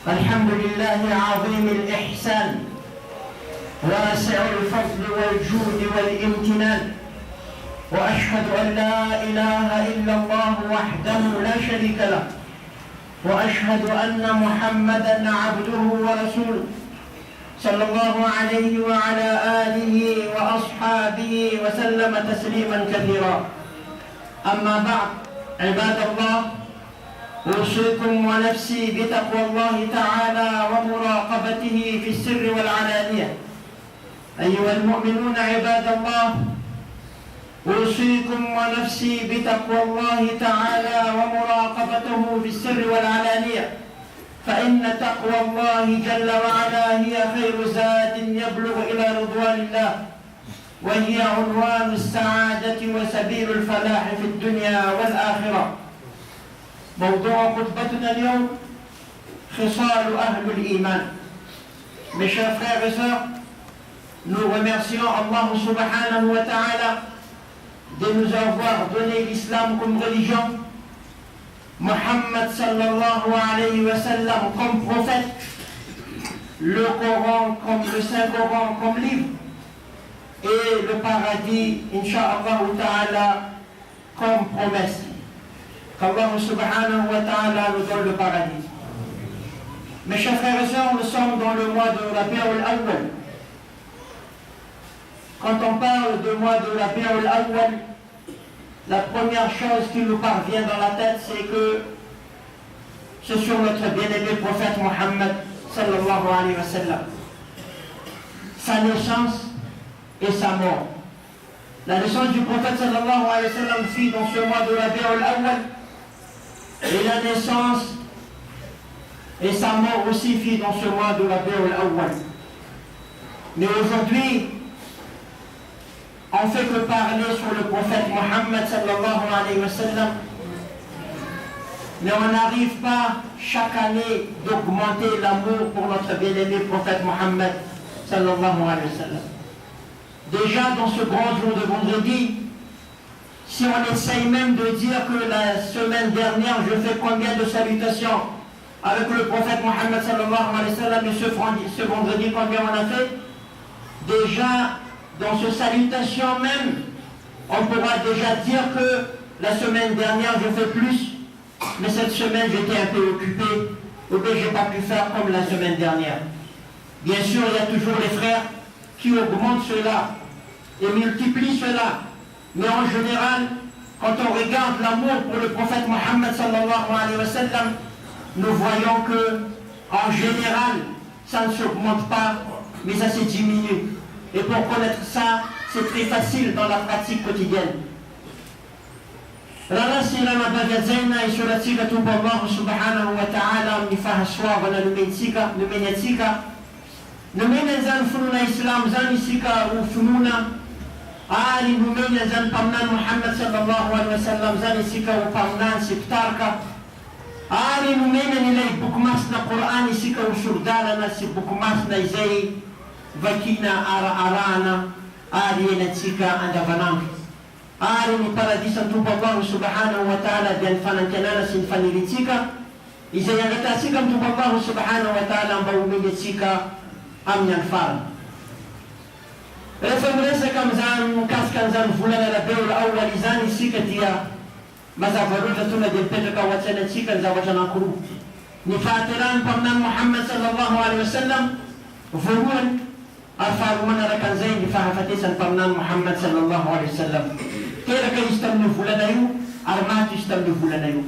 الحمد لله عظيم الإحسان واسع الفضل والجود والامتنان، وأشهد أن لا إله إلا الله وحده لا شريك له، وأشهد أن محمدا عبده ورسوله صلى الله عليه وعلى آله وأصحابه وسلم تسليما كثيرا. أما بعد، عباد الله، أوصيكم ونفسي بتقوى الله تعالى ومراقبته في السر والعلانية. أيها المؤمنون عباد الله، أوصيكم ونفسي بتقوى الله تعالى ومراقبته في السر والعلانية، فإن تقوى الله جل وعلا هي خير زاد يبلغ إلى رضوان الله، وهي عنوان السعادة وسبيل الفلاح في الدنيا والآخرة. موضوع خطبتنا اليوم خصال أهل الإيمان. Mes chers frères et sœurs, nous remercions Allah subhanahu wa ta'ala de nous avoir donné l'islam comme religion, Muhammad sallallahu alayhi wa sallam comme prophète, le Coran comme le Saint-Coran comme livre, et le paradis, incha'Allah ta'ala, comme promesse. Qu'Allah subhanahu wa ta'ala nous donne le paradis. Mes chers frères et sœurs, nous sommes dans le mois de Rabi'ul Awwal. Quand on parle de mois de Rabi'ul Awwal, la première chose qui nous parvient dans la tête, c'est que c'est sur notre bien-aimé prophète Muhammad sallallahu alayhi wa sallam. Sa naissance et sa mort. La naissance du prophète sallallahu alayhi wa sallam fut dans ce mois de Rabi'ul Awwal, et la naissance et sa mort aussi fit dans ce mois de Rabi'ul Awwal. Mais aujourd'hui, on fait que parler sur le prophète Muhammad sallallahu alayhi wa sallam, mais on n'arrive pas chaque année d'augmenter l'amour pour notre bien-aimé prophète Muhammad sallallahu alayhi wa sallam. Déjà dans ce grand jour de vendredi, si on essaye même de dire que la semaine dernière je fais combien de salutations avec le prophète Muhammad sallallahu alayhi wa sallam, et ce vendredi combien on a fait, déjà dans ce salutation même, on pourra déjà dire que la semaine dernière je fais plus, mais cette semaine j'étais un peu occupé, ou bien je n'ai pas pu faire comme la semaine dernière. Bien sûr, il y a toujours les frères qui augmentent cela et multiplient cela. Mais en général, quand on regarde l'amour pour le prophète Muhammad sallallahu alayhi wa sallam, nous voyons que, en général, ça ne s'augmente pas, mais ça se diminue. Et pour connaître ça, c'est très facile dans la pratique quotidienne. Rala sila na bagazena isura tsika tumbo Allah subhanahu wa ta'ala mifaha swaba na numenyatsika numenya zan fununa islam zan isika ufununa ali numenya zan pamnan Muhammad sallallahu alaihi wasallam zan isika upamnan siptarka ali numenya nilay bukmas na Quran isika usurdala na si bukmas na izay vakina ara-arana ali natsika andavanang ali ni paradisa tumbo Allah subhanahu wa ta'ala dian fanantanana sin fanilitsika izay angatasika tumbo Allah subhanahu wa ta'ala mbauminyetsika amnyan fara. Refa mresaka mzan kaskan zan volana Rabi'ul Awwal izany isika dia mazava loatra tonga dia mipetraka ao an-tsainantsika ny zavatra anankiroa. Ny fahaterahany mpaminany Muhammad sallallahu alaihi wasallam voalohany, ary faharoa manaraka an'izay ny fahafatesany mpaminany Muhammad sallallahu alaihi wasallam. Teraka izy tamin'ny volana io ary maty izy tamin'ny volana io.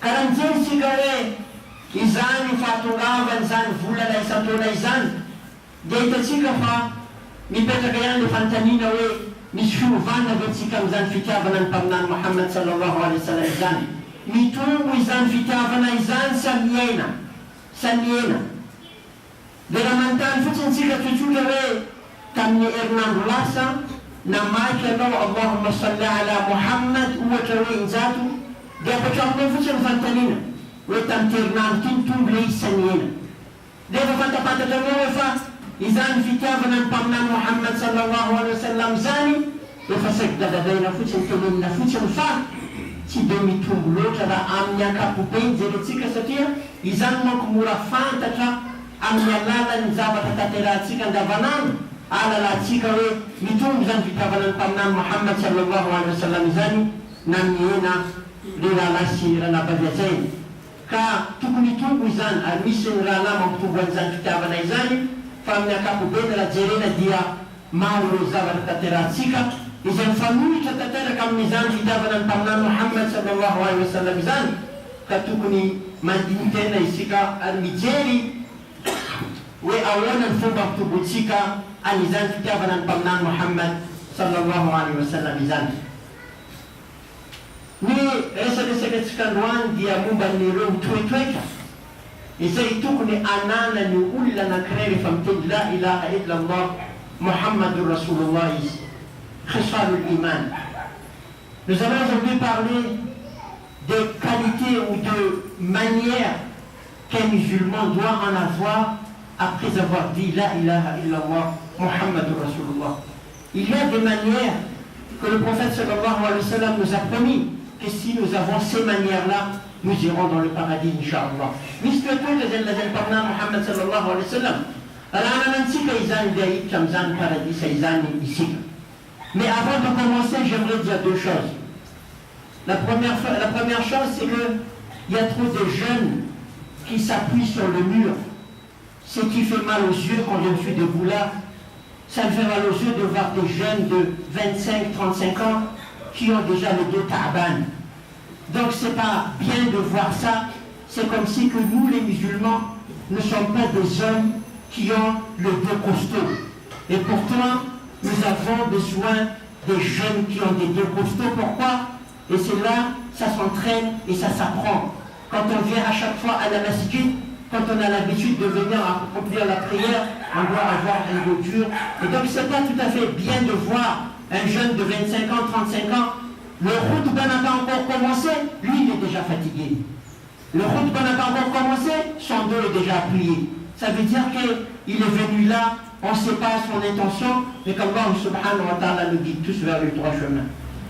Karan'izay isika hoe izany fahatongavany zany volana isan-taona izany, dia hitatsika fa mipetraka ihany le fanontaniana hoe misy fiovana ve tsika amin'izany fitiavana ny mpaminany Muhammad sallallahu alaihi wasallam izany. Mitombo izany fitiavana izany sa samiena. Deramantan futsitsika tutuka we tamni herinandro lasa namaky anao Allahumma salli ala Muhammad ohatra hoe injato dia apatraminao fotsiny fanontaniana hoe tamin'ny herinandro ty mitombo le izy samiena. Dia efa fantapantatra anao hoe fa izany fitiavana ny mpaminany Muhammad sallallahu alaihi wasallam zany efa sagidadadaina fotsiny tenenina fotsiny fa tsy dia mitombo loatra raha amin'ny ankapobeny jerentsika satria izany manko mora fantatra amin'ny alalan'ny zavatra tanterahantsika andavanandro alalantsika hoe mitombo zany fitiavana ny mpaminany Muhammad sallallahu alaihi wasallam zany na mihena le rahalahy sy ranabavy-atsaina ka tokony hitombo izany ary misy ny rahalahy mampitombo an'izany fitiavana izany fa amin'ny ankapobeny raha jerena dia maro ireo zavatra tanterahantsika izay mifanohitra tanteraka amin'izany fitiavana ny mpaminany Muhammad sallallahu alaihi wasallam izany ka tokony mandiny tena isika ary mijery hoe ahoana ny fomba mpitombotsika an'izany fitiavana ny mpaminany Muhammad sallallahu alaihi wasallam izany. Ny resaresaka antsika androany dia momba n'ireo toetoetra izay tokony ananany olona anankiray rehefa miteny la ilaha illa Allah Muhammadur Rasulullah izy. Khisal al-Iman. Nous allons aujourd'hui parler des qualités ou de manières qu'un musulman doit en avoir après avoir dit la ilaha illallah Muhammadur Rasulullah. Il y a des manières que le prophète sallallahu alayhi wa sallam nous a promis que si nous avons ces manières-là, nous irons dans le paradis, Inch'Allah. Mispetu jazal parna Muhammad sallallahu alayhi wa sallam. Alana nansika izan biaït kamzan paradis izan ici. Mais avant de commencer, j'aimerais dire deux choses. La première chose, c'est qu'il y a trop de jeunes qui s'appuient sur le mur. Ce qui fait mal aux yeux quand je suis debout là, ça me fait mal aux yeux de voir des jeunes de 25-35 ans qui ont déjà les deux ta'ban. Donc c'est pas bien de voir ça. C'est comme si que nous les musulmans ne sommes pas des hommes qui ont le dos costaud. Et pourtant, nous avons besoin des jeunes qui ont des deux costauds. Pourquoi? Et c'est là, ça s'entraîne et ça s'apprend. Quand on vient à chaque fois à la masjid, quand on a l'habitude de venir accomplir la prière, on doit avoir un dos dur. Et donc c'est pas tout à fait bien de voir un jeune de 25 ans, 35 ans, le khutbah n'a pas encore commencé, lui il est déjà fatigué. Le khutbah n'a pas encore commencé, son dos est déjà plié. Ça veut dire qu'il est venu là, on ne sait pas son intention, mais qu'Allah subhanahu wa ta'ala nous guide tous vers le droit chemin.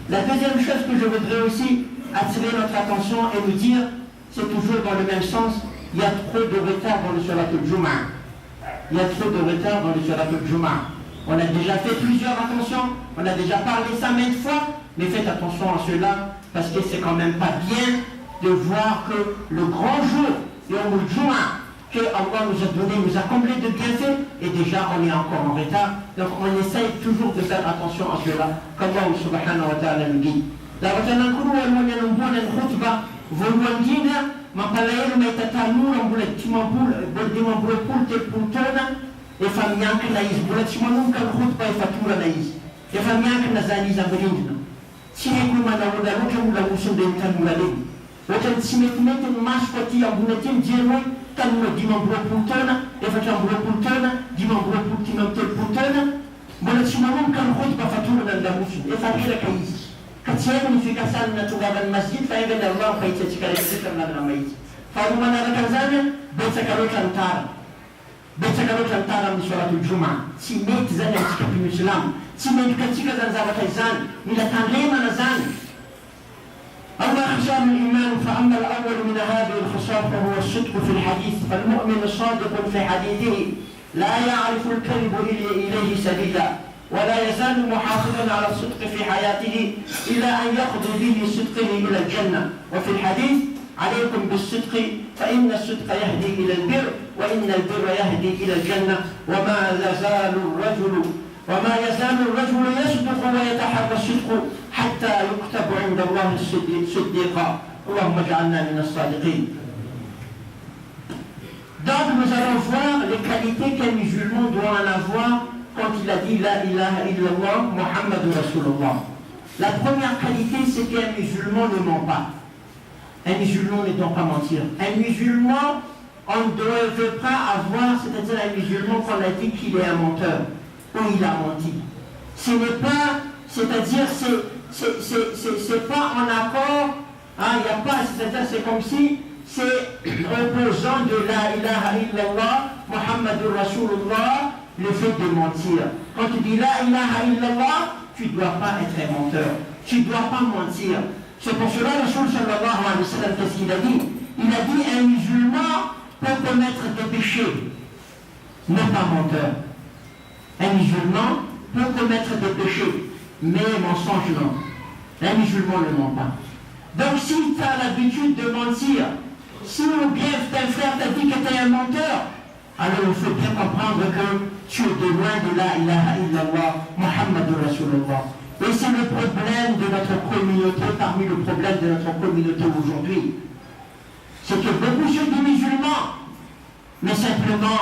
La deuxième chose que je voudrais aussi attirer notre attention et nous dire, c'est toujours dans le même sens, il y a trop de retard dans le Salat al-Jum'ah. Il y a trop de retard dans le Salat al-Jum'ah. On a déjà fait plusieurs attentions, on a déjà parlé ça maintes fois, mais faites attention à cela, parce que c'est quand même pas bien de voir que le grand jour, Yawm al-Jum'ah, que Allah nous a donné, nous a comblé de bienfaits, et déjà on est encore en retard. Donc on essaye toujours de faire attention à cela, qu'Allah subhanahu wa ta'ala nous guide. La watanakuru wa mwanyanambuna khutba, volwangina, mapalaelo maitatanura mbola dimambola polte poltona efa miankina izy mbola tsy manomboka ny khutba efa torana izy efa miankina zany izy amin'ny rindrina tsy haiko manahoana loatra mbola moson'ireny tanora reny ohatrany tsy metimety ny masoko aty ambony aty mijery hoe tanora dimambola taona efatrambola taona dimambola dimy amby telopolo taona mbola tsy manomboka ny khutba fa torana ny lamosiny efa reraka izy. Ka tsy haiko ny fikasany natongavany masjid fa engany Allah mpahitsy rehetra amin'adina mahitsy. Faharoa manaraka an'izany betsaka loatra ny tara. Betsaka loatra ny tara amin'ny Salatul Jum'ah. Tsy mety zany antsika mpino Islam. Tsy mendrika antsika zany zavatra izany. Mila tandremana zany. أما خصال الإيمان فأما الأول من هذه الخصال فهو الصدق في الحديث فالمؤمن الصادق في حديثه لا يعرف الكذب إليه سبيلا ولا يزال محافظا على الصدق في حياته إلى أن يقضي به صدقه إلى الجنة. وفي الحديث عليكم بالصدق فإن الصدق يهدي إلى البر وإن البر يهدي إلى الجنة وما يزال الرجل يصدق ويتحرى الصدق حتى يكتب عند الله صديقا اللهم اجعلنا من الصادقين. Donc nous allons voir les qualités qu'un musulman doit en avoir quand il a dit la ilaha illallah Muhammadur Rasulullah. La première qualité, c'est qu'un musulman ne ment pas. Un musulman ne doit pas mentir. Un musulman, on ne devrait pas avoir, c'est-à-dire un musulman qu'on a dit qu'il est un menteur, ou il a menti. Ce n'est pas, c'est-à-dire, c'est pas en accord, il n'y a pas, c'est-à-dire, c'est comme si c'est opposant de la ilaha illallah, Muhammadur Rasulullah, le fait de mentir. Quand tu dis la ilaha illallah, tu ne dois pas être un menteur. Tu ne dois pas mentir. C'est pour cela que Rasul sallallahu alayhi wa sallam, qu'est-ce qu'il a dit? Il a dit un musulman peut commettre des péchés, non pas menteur. Un musulman peut commettre des péchés, mais mensonge non. Un musulman ne ment pas. Donc si tu as l'habitude de mentir, si ou bien ton frère t'a dit que tu es un menteur, alors il faut bien comprendre que tu es de loin de la ilaha illallah, Muhammadur Rasulullah. Et c'est le problème de notre communauté, parmi le problème de notre communauté aujourd'hui. C'est que beaucoup sont des musulmans, mais simplement,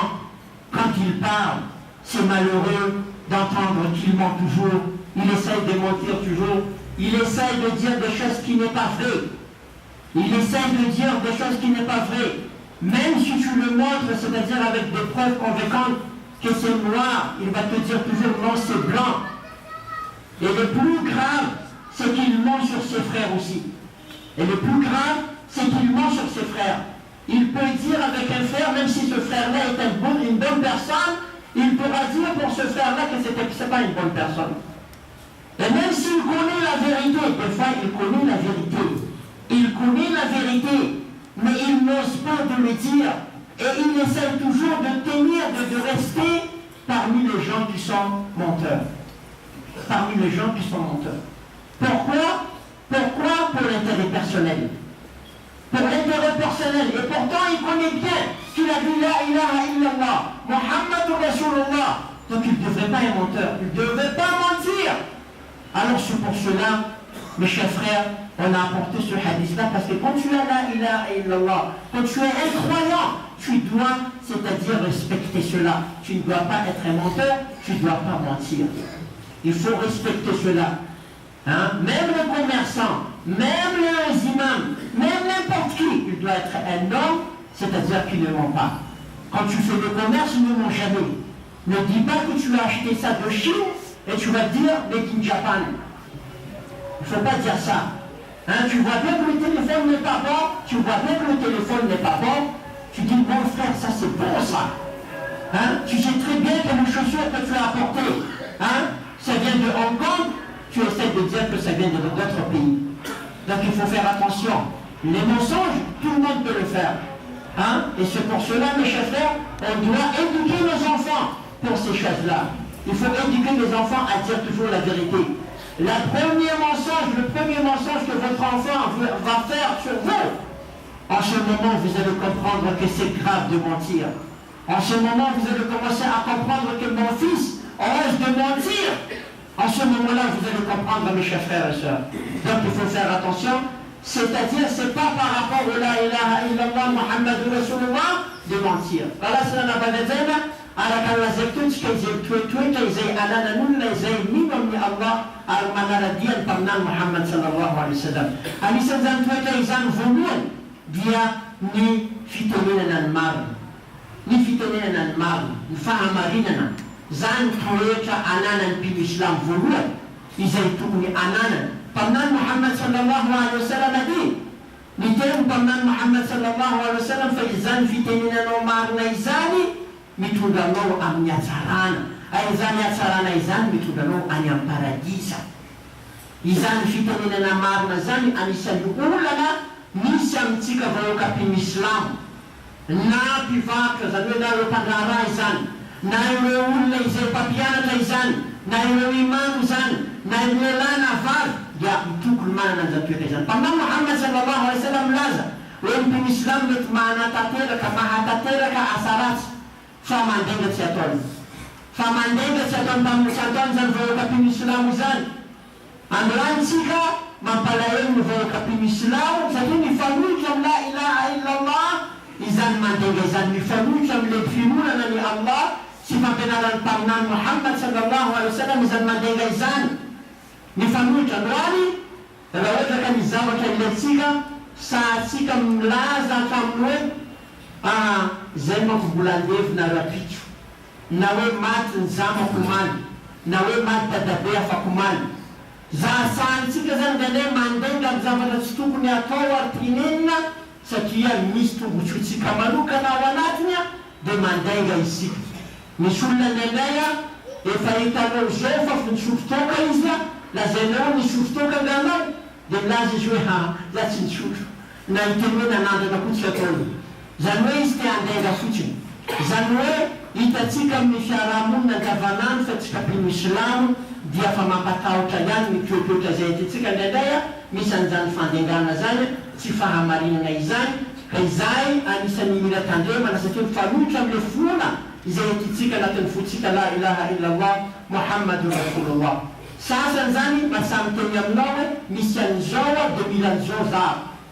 quand ils parlent, c'est malheureux d'entendre qu'ils mentent toujours, il essaye de mentir toujours, il essaye de dire des choses qui n'est pas vraies. Il essaye de dire des choses qui n'est pas vraies. Même si tu le montres, c'est-à-dire avec des preuves convaincantes que c'est noir, il va te dire toujours non, c'est blanc. Et le plus grave, c'est qu'il ment sur ses frères aussi. Et le plus grave, c'est qu'il ment sur ses frères. Il peut dire avec un frère, même si ce frère-là est une bonne personne, il pourra dire pour ce frère-là que ce n'est pas une bonne personne. Et même s'il connaît la vérité, des fois il connaît la vérité. Il connaît la vérité, mais il n'ose pas de le dire. Et il essaie toujours de tenir, de rester parmi les gens qui sont menteurs. Parmi les gens qui sont menteurs. Pourquoi? Pourquoi? Pour l'intérêt personnel. Pour l'intérêt personnel. Et pourtant, il connaît bien qu'il a dit la ilaha illallah, Muhammadur Rasulullah. Donc il ne devrait pas être menteur. Il ne devrait pas mentir. Alors c'est pour cela, mes chers frères, on a apporté ce hadith-là, parce que quand tu as la ilaha illallah, quand tu es un croyant, tu dois, c'est-à-dire respecter cela. Tu ne dois pas être un menteur, tu ne dois pas mentir. Il faut respecter cela. Même le commerçant, même les imams, même n'importe qui, il doit être un homme, c'est-à-dire qu'il ne ment pas. Quand tu fais le commerce, ne mens jamais. Ne dis pas que tu as acheté ça de Chine et tu vas dire Made in Japan. Il ne faut pas dire ça. Tu vois bien que le téléphone n'est pas bon, tu vois bien que le téléphone n'est pas bon, tu dis mon frère, ça c'est bon ça. Tu sais très bien que les chaussures que tu as apportées, ça vient de Hong Kong, tu essaies de dire que ça vient de d'autres pays. Donc il faut faire attention. Les mensonges, tout le monde peut le faire. Et c'est pour cela, mes chers frères, on doit éduquer nos enfants pour ces choses-là. Il faut éduquer les enfants à dire toujours la vérité. Le premier mensonge que votre enfant va faire sur vous, en ce moment vous allez comprendre que c'est grave de mentir. En ce moment vous allez commencer à comprendre que mon fils ose de mentir. En ce moment-là vous allez comprendre, mes chers frères et sœurs. Donc il faut faire attention. C'est-à-dire, c'est pas par rapport à la ilaha illallah Muhammadur Rasulullah de mentir. Voilà, c'est la nabadazena. Ala kala zektun skazil tuetue kaizai alana nulla zai minum ni Allah al manala dian parnan Muhammad sallallahu alaihi wasallam. Alisan zan tue kaizan voluan dia ni fitonin nan mar. Ni fitonin nan mar. Ni fahamarinana. Zan tue ka ananan pi Islam voluan. Izai tu ni ananan. Parnan Muhammad sallallahu alaihi wasallam adi. Nitem parnan Muhammad sallallahu alaihi wasallam fa izan fitonin nan mar na izani. Mitudano amnya sarana. Aizanya sarana izan mitudano anyam paradisa. Izan fitani na marna zani anisan ulana nisam tika voka pin Islam. Na pivaka zani na rupagara izan. Na ulla izan papiana izan. Na imam izan. Na lana var. Ya tukul mana zatu izan. Pamam Muhammad sallallahu alaihi wasallam laza. Wen pin Islam mit mana tatera ka mahatatera ka asarat. Famandenga seton pamusaton zan voyo kapin Islam zan. Amran sika mampalayan voyo kapin Islam zan ni famuljam la ilaha illallah izan mandenga zan ni famuljam lekfimuna nani Allah sifa benaran parnan Muhammad sallallahu alaihi wasallam izan mandenga izan ni famuljam rani. Kalau kan izawa kan letsika sahatsika milaza hatramin'ny hoe zay manko mbola andevina rapitro na hoe maty ny zamako maly na hoe maty dadabe afako maly zahasahantsika zany gane mandenga amin'ny zavatra tsy tokony atao ary tinenina satria misy tombontsoitsika manokana ao anatiny dia mandenga isika misy olona nendaya efa hitanao zao fa nisotrotoka izy lazainao nisotrotoka nganao dia milaza izy hoe za tsy nisotro na hiteny hoe nanandrana kotsy ataony zany hoe izy te andenga fotsiny zany hoe hitatsika amin'ny fiarahamonina andavanandro fa tsika mpino islamo dia fa mampatahotra ihany mipioapiotra zay tytsika ndraindray misy an'izany fandengana zany tsy fahamarinana izany ka izay anisan'ny mila tandremana satria mifanohitra amin'le foana izay tytsika anatin'ny fotsika la ilaha illallah muhammadun rasulullah sasany zany masamy teny aminao hoe misy an'izao dia mila an'izao za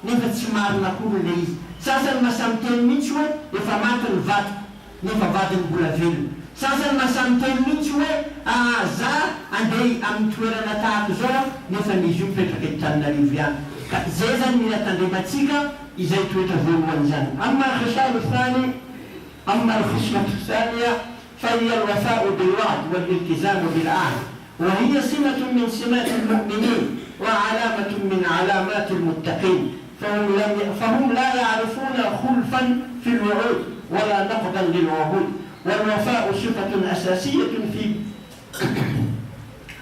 nefa tsy marina kory le izy sasany masamy teny mihitsy hoe efa maty ny vato nefa vadiny mbola velona sasany masamy teny mihitsy hoe za andeha amin'ny toerana tahaka zao nefa nizy io mipetraka etanynarivo ihany ka zay zany mila tandrematsika izay toetra voalohany zany amma khisalu thani amma alkhismatu thania fahiya alwafau bilwa'd waliltizamu bil'ahd وهي سمة من سمات المؤمنين وعلامة من علامات المتقين فهم لا يعرفون خلفا في الوعود ولا نقضا للعهود والوفاء صفة أساسية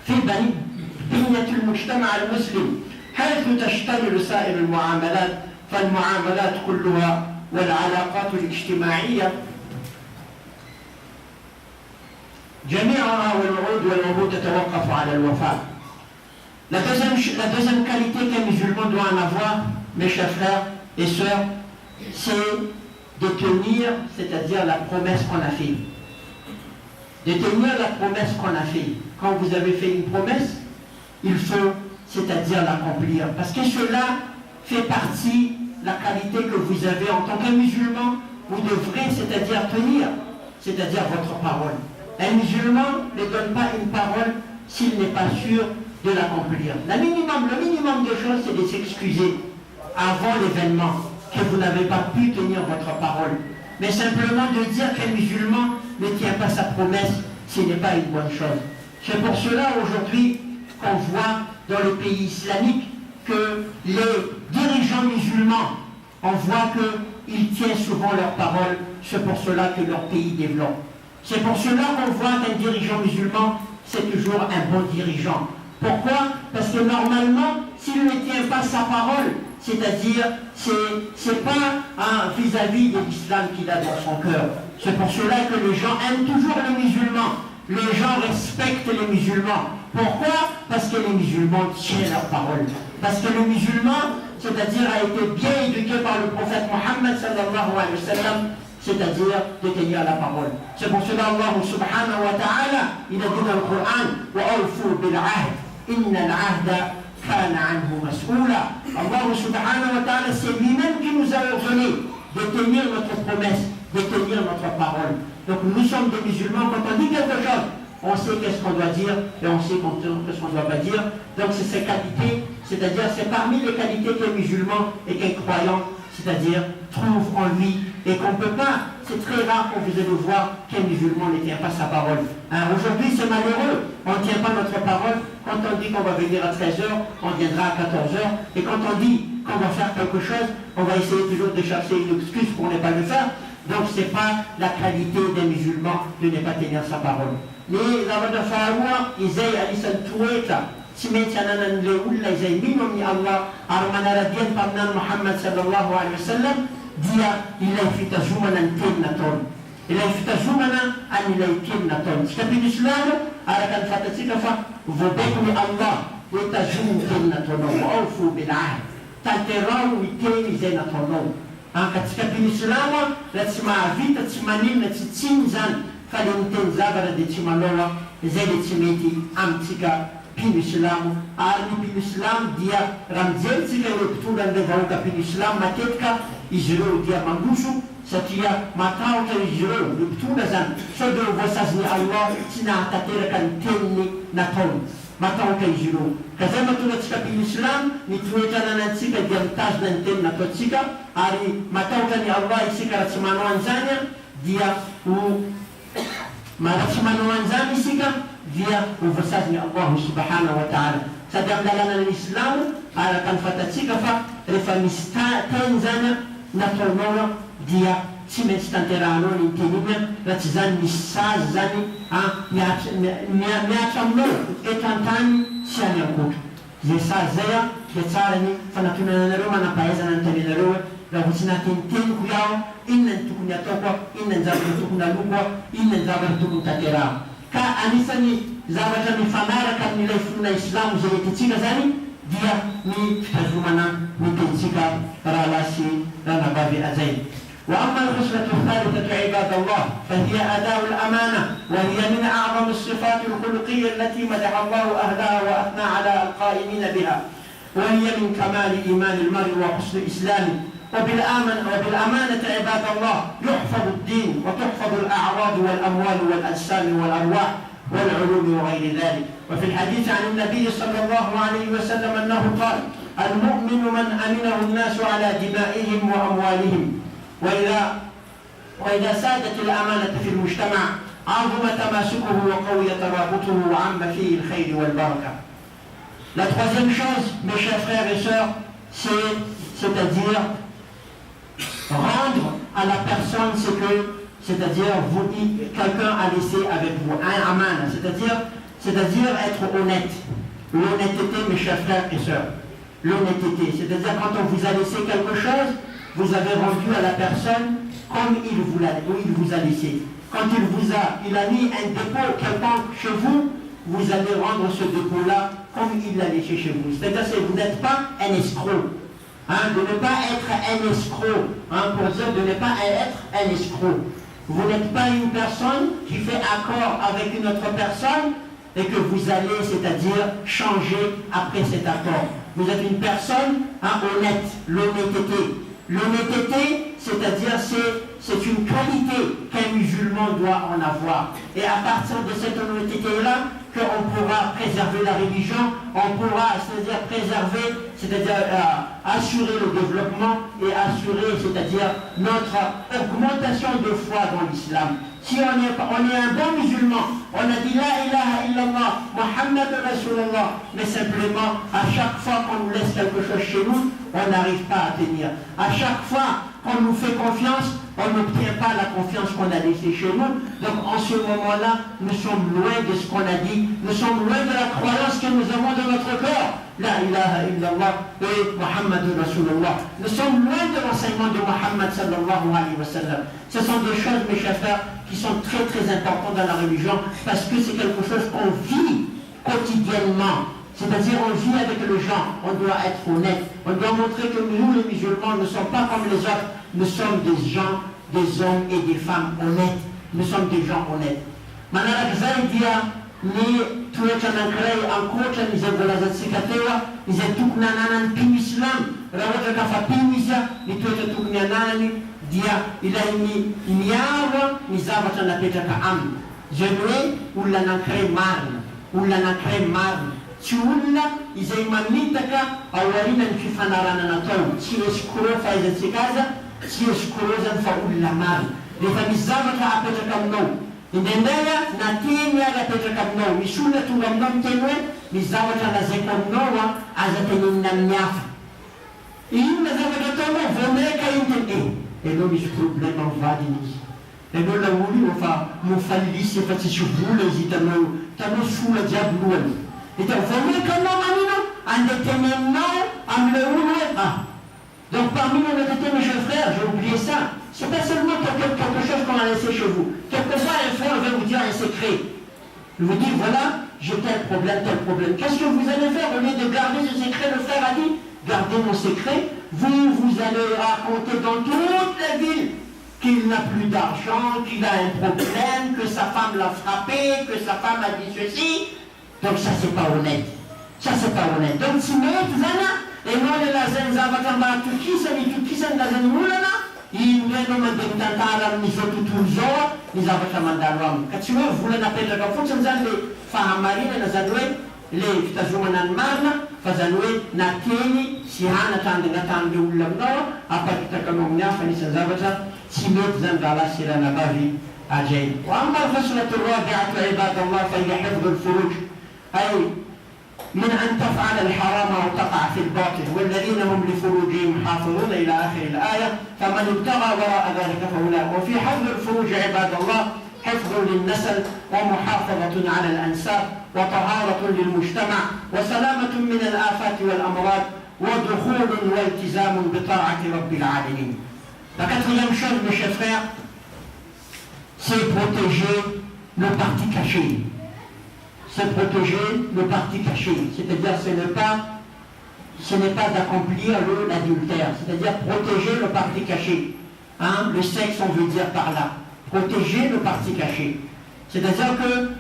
في بنية المجتمع المسلم حيث تشتمل سائر المعاملات فالمعاملات كلها والعلاقات الاجتماعية جميعها والوعود والعهود تتوقف على الوفاء. La deuxième qualité qu'un musulman doit en avoir, mes chers frères et sœurs, c'est de tenir, c'est-à-dire la promesse qu'on a faite. De tenir la promesse qu'on a faite. Quand vous avez fait une promesse, il faut, c'est-à-dire l'accomplir. Parce que cela fait partie de la qualité que vous avez en tant qu'un musulman. Vous devrez, c'est-à-dire tenir, c'est-à-dire votre parole. Un musulman ne donne pas une parole s'il n'est pas sûr de l'accomplir. Le minimum de choses, c'est de s'excuser avant l'événement que vous n'avez pas pu tenir votre parole. Mais simplement de dire qu'un musulman ne tient pas sa promesse, ce n'est pas une bonne chose. C'est pour cela aujourd'hui qu'on voit dans le pays islamique que les dirigeants musulmans, on voit qu'ils tiennent souvent leur parole. C'est pour cela que leur pays développe. C'est pour cela qu'on voit qu'un dirigeant musulman, c'est toujours un bon dirigeant. Pourquoi? Parce que normalement, s'il ne tient pas sa parole, c'est-à-dire, c'est pas vis-à-vis de l'islam qu'il a dans son cœur. C'est pour cela que les gens aiment toujours les musulmans. Les gens respectent les musulmans. Pourquoi? Parce que les musulmans tiennent leur parole. Parce que le musulman, c'est-à-dire, a été bien éduqué par le prophète Mohammed sallallahu alayhi wa sallam, c'est-à-dire de tenir la parole. C'est pour cela Allah subhanahu wa ta'ala, il a dit dans le Coran, وَأَوْفُوا بِالْعَهْدِ إِنَّ الْعَهْدَ كَانَ عَنْهُ مَسْئُولًا. Allah subhanahu wa ta'ala, c'est lui-même qui nous a ordonné de tenir notre promesse, de tenir notre parole. Donc nous sommes des musulmans, quand on dit quelque chose, on sait qu'est-ce qu'on doit dire et on sait qu'est-ce qu'on ne doit pas dire. Donc c'est ces qualités, c'est-à-dire c'est parmi les qualités qu'un musulman et qu'un croyant, c'est-à-dire trouve en lui, et qu'on ne peut pas, c'est très rare que vous allez voir qu'un musulman ne tient pas sa parole. Aujourd'hui c'est malheureux, on ne tient pas notre parole. Quand on dit qu'on va venir à 13h, on viendra à 14h, et quand on dit qu'on va faire quelque chose, on va essayer toujours de chercher une excuse pour ne pas le faire. Donc ce n'est pas la qualité d'un musulman de ne pas tenir sa parole. Mais la Faroua, Isaïe Alisan Toueta, Simetianan Leoula, Isaïe Minomi Allah, Armanaradian Pamnan Muhammad sallallahu alayhi wa sallam, dia ila fita zumanan tinnaton. Ila fita zumana an ila tinnaton. Tapi di Islam arakan fatatsika fa vobekni Allah weta zum tinnaton wa awfu bil ahd. Tanterau miteni zenaton. Katika dini Islam la tsy mahavita tsy maninona tsy tsiny zany fa le miteny zavatra dia tsy manao izay dia tsy mety amintsika mpino Islamo. Ary ny mpino Islamo dia raha mijerytsika ireo mpitondra an'ilay vahoaka mpino Islamo matetika izy ireo dia mangoso satria matahotra izy ireo ny mpitondra zany sao dia voasaziny Allah tsy nahatanteraka ny teniny nataony. mataoka izy ireo ka zay mahatonga antsika islam ny toetra ananantsika dia mitazona ny teny nataontsika ary mataoka ny Allah isika raha tsy manao an'izany dia raha tsy manao an'izany isika dia ho voasazony Allah subhanahu wa ta'ala sady amin'ny lalàna ny islam araka ny fatatsika fa rehefa misy teny zany nataonao dia tsy maintsy tanterahanao ny teny iny raha tsy zany misy sazy zany miatra aminao eto an-tany sy any ankoatra zay sazy zay dia tsara ny fanatonananareo manampahaizana ny tenenareo raha ho tsy nateniteniko iaho inona ny tokony ataoko inona ny zavatra tokony aloko inona ny zavatra tokony tanteraha ka anisany zavatra mifanaraka amin'ilay fonona islamo zay etintsika zany dia ny fitazomana ny tenitsika raha lasy raha nabavy azay. وأما الخصلة الثالثة عباد الله فهي أداء الأمانة وهي من أعظم الصفات الخلقية التي مدح الله أهلها وأثنى على القائمين بها وهي من كمال إيمان المرء وحسن إسلامه وبالأمانة عباد الله يحفظ الدين وتحفظ الأعراض والأموال والأجسام والأرواح والعلوم وغير ذلك. وفي الحديث عن النبي صلى الله عليه وسلم أنه قال المؤمن من أمنه الناس على دمائهم وأموالهم وإذا سادت الأمانة في المجتمع عظم تماسكه وقوي ترابطه وعم فيه الخير والبركة. La troisième chose, mes chers frères et sœurs, c'est-à-dire rendre à la personne ce que, c'est-à-dire quelqu'un a laissé avec vous, un amana, c'est-à-dire être honnête. L'honnêteté, mes chers frères et sœurs, l'honnêteté, c'est-à-dire quand on vous a laissé quelque chose, vous avez rendu à la personne comme il vous a laissé. Quand il a mis un dépôt quelqu'un chez vous, vous allez rendre ce dépôt-là comme il l'a laissé chez vous. C'est-à-dire que vous n'êtes pas un escroc. De ne pas être un escroc. Pour dire de ne pas être un escroc. Vous n'êtes pas une personne qui fait accord avec une autre personne et que vous allez, c'est-à-dire, changer après cet accord. Vous êtes une personne honnête, l'honnêteté. L'honnêteté, c'est-à-dire, c'est une qualité qu'un musulman doit en avoir. Et à partir de cette honnêteté-là, qu'on pourra préserver la religion, on pourra, c'est-à-dire, préserver, c'est-à-dire, assurer le développement et assurer, c'est-à-dire, notre augmentation de foi dans l'islam. Si on est un bon musulman, on a dit La ilaha illallah, Muhammad Rasulullah, mais simplement, à chaque fois qu'on nous laisse quelque chose chez nous, on n'arrive pas à tenir. À chaque fois qu'on nous fait confiance, on n'obtient pas la confiance qu'on a laissée chez nous. Donc en ce moment-là, nous sommes loin de ce qu'on a dit, nous sommes loin de la croyance que nous avons dans notre cœur. La ilaha illallah et Muhammad Rasulullah. Nous sommes loin de l'enseignement de Muhammad sallallahu alayhi wa sallam. Ce sont des choses, mes chers frères, qui sont très très importantes dans la religion parce que c'est quelque chose qu'on vit quotidiennement. C'est-à-dire on vit avec les gens, on doit être honnête. On doit montrer que nous, les musulmans, ne sommes pas comme les autres. Nous sommes des gens, des hommes et des femmes honnêtes. Nous sommes des gens honnêtes. Manara Zaidia ni tuacha nankrai ankotra ni zangalaza tsikatewa ni zatukuna nanani pinu islam rawatra kafa pinu isya ni tuacha tukuni anani dia ilay miava ni zavatra napetraka aminy zany hoe olona nankray marina tsy olona izay mamitaka aoriana ny fifanarana natao tsy escro fahaizantsika aza tsy escro zany fa olona marina rehefa misy zavatra apetraka aminao indraindray na teny ary apetraka aminao misy olona tonga aminao miteny hoe misy zavatra lazaiko aminao aza tenenina amin'ny hafa inona zavatra ataonao vomaika iny teny enao misy problème amin'ny vadiny izy enao la olo io fa mofalisy efa tsisy vola izy hitanao sola jiaby lohany ita vomaika anao manino andeha teneninao amile olo hoe donc parmi l'honnêteté, mes chers frères, j'ai oublié ça. C'est pas seulement quelque chose qu'on a laissé chez vous. Quelquefois, un frère va vous dire un secret. Il vous dit, voilà, j'ai tel problème. Qu'est-ce que vous allez faire au lieu de garder ce secret? Le frère a dit, gardez mon secret. Vous allez raconter dans toute la ville qu'il n'a plus d'argent, qu'il a un problème, que sa femme l'a frappé, que sa femme a dit ceci. Donc ça, c'est pas honnête. Donc si vous enao le lazany zavatra mba itokisany lazany olana iny hoe anao mandeha mitantara amin'izao tontolo zao ny zavatra mandalo aminy ka tsy hoe volana apetraka fotsiny zany le fahamarinana zany hoe le fitazomanany marina fa zany hoe nateny sy hanatra andangatanyle olona aminao apakitaka anao amin'ny hafa anisan'ny zavatra tsy mety zany vahalasirana bavy ajay. وأما الخصلة الرابعة عباد الله فهي حفظ الفروج، أي من أن تفعل الحرام أو تقع في الباطل، والذين هم لفروجهم حافظون إلى آخر الآية، فمن ابتغى وراء ذلك فأولئك. وفي حفظ الفروج عباد الله حفظ للنسل ومحافظة على الأنساب وطهارة للمجتمع وسلامة من الآفات والأمراض ودخول والتزام بطاعة رب العالمين. La quatrième chose, mes chers frères, c'est protéger le parti caché. C'est protéger le parti caché. C'est-à-dire, ce n'est pas d'accomplir l'adultère. C'est-à-dire protéger le parti caché. Hein? Le sexe, on veut dire par là. Protéger le parti caché. C'est-à-dire que